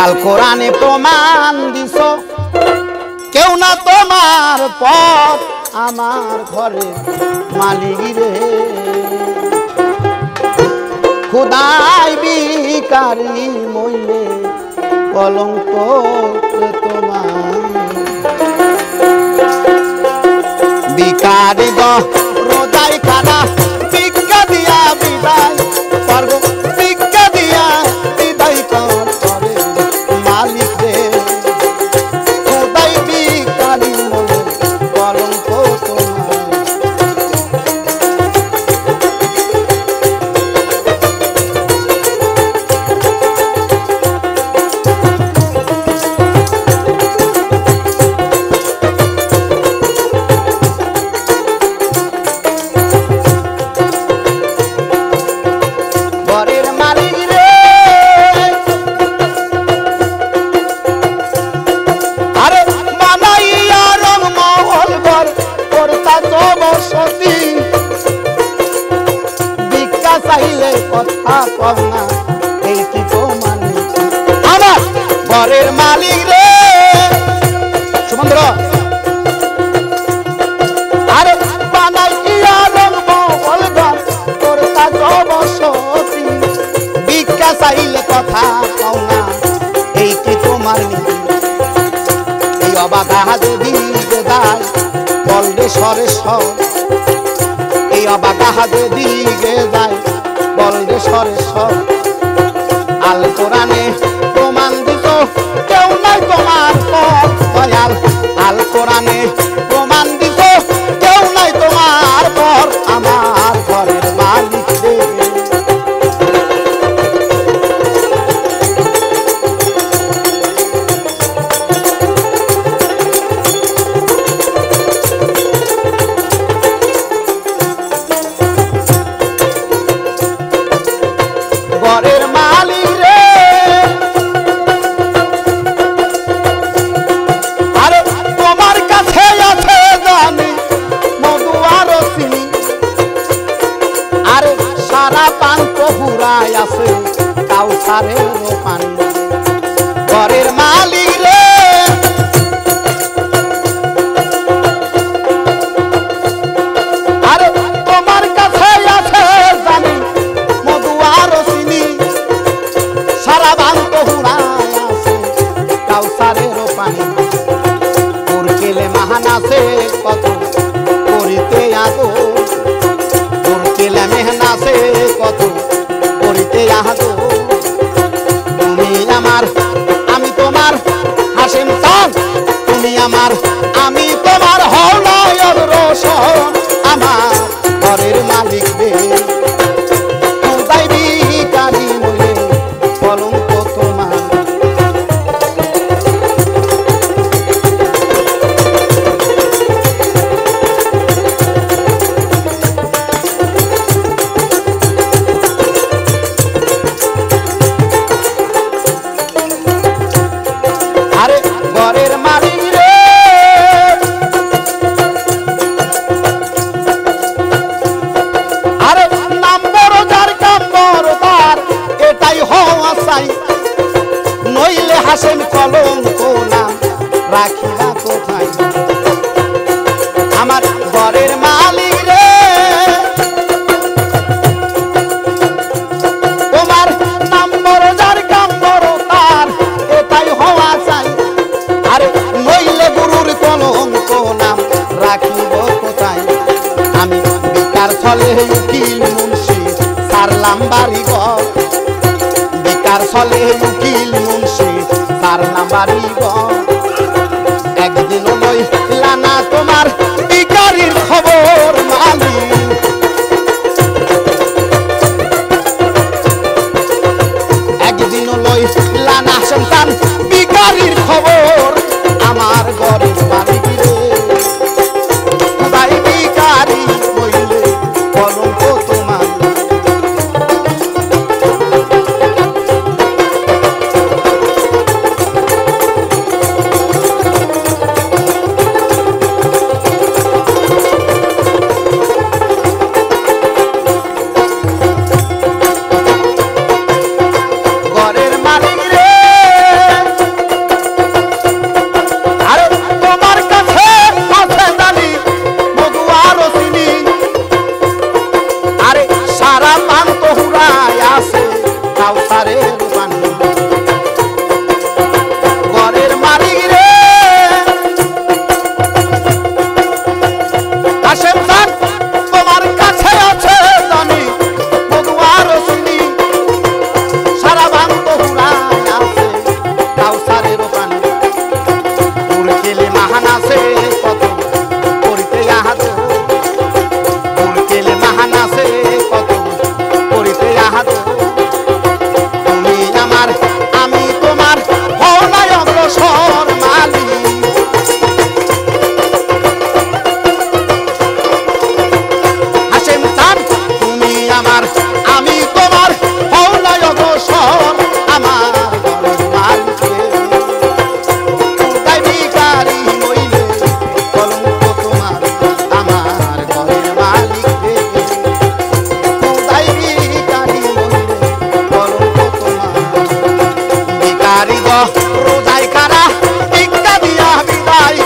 আল কোরআনে প্রমাণ দিছ কেউ না তোমার পথ আমার ঘরে মালিক রে খুদাই বিকারি মইলে কলঙ্ক তোমার বিকারি দ রোজাই খানা ভিক্ষা দিয়া বিদায় পারবো ভিক্ষা দিয়া বিদায় কর করে মালিক রে খুদাই বিকারি মইলে কলঙ্ক তোমার চাইলে কথা কও না এই কি তো মানে আমার ঘরের মালিক রে সুমন্দ্র আরে বানাই ইয়া রং মহল ঘর তোর কাজ বসতি ভিক্ষা চাইলে কথা কও না এই কি তোমার নীতি এই অবাধা যদি যায় বললে সরে সর এই অবাধা দিকে যায় বললে সরে সর আল কোরআনে প্রমাণ দিত কেউ নাই তোমার পর দয়াল আল কোরআনে প্রমাণ দিত কেউ নাই তোমার পর আমার ঘরের মালিক রে ঘরের মালিক রে আরে তোমার কাছে আছে জানি মধু আর চিনি আরে সারা পান্ত হুরাই আছে কাউসারের পানি ঘরের মালিক রে আরে তোমার কাছে আছে জানি মধু আর সারা বান্ত হুড়ায় আছে কাউসারের পানি ওর কেলে মাহান আছে কত করিতে আগো ওর কেলে মেহন আছে কত করিতে আগো তুমি আমার আমি তোমার হাসিম খান তুমি আমার আমি তোমার হলয়র রোশন আমার ঘরের মালিক রে খুদাই বিকারি মইলে কলঙ্ক তোমার আরে ঘরের মালিক রে আরে নাম বড় যার কাম বড় তার এটাই হওয়া চাই নইলে হাসেন কলঙ্ক নাম রাখিবা কোথায় আমার ঘরের মালিক রে তোমার নাম বড় যার কাম বড় তার এটাই হওয়া চাই আরে নইলে গুরুর কলঙ্ক নাম রাখিব কোথায় আমি বিকার ছলে উকিল মুন্সি সারলাম বাড়ি ঘর বিকার ছলে উকিল মুন্সি সারলাম বাড়ি ঘর একদিন লইলা না তোমার বিকারির খবর মালিক একদিন লইলা না সন্তান বিকারির খবর আমার ঘরের মালিক রে ভাই বিকারি হইলে কলঙ্ক তোমার ঘরের মালিক রে রোজায় খারা ভিক্ষা দিয়া বিদায়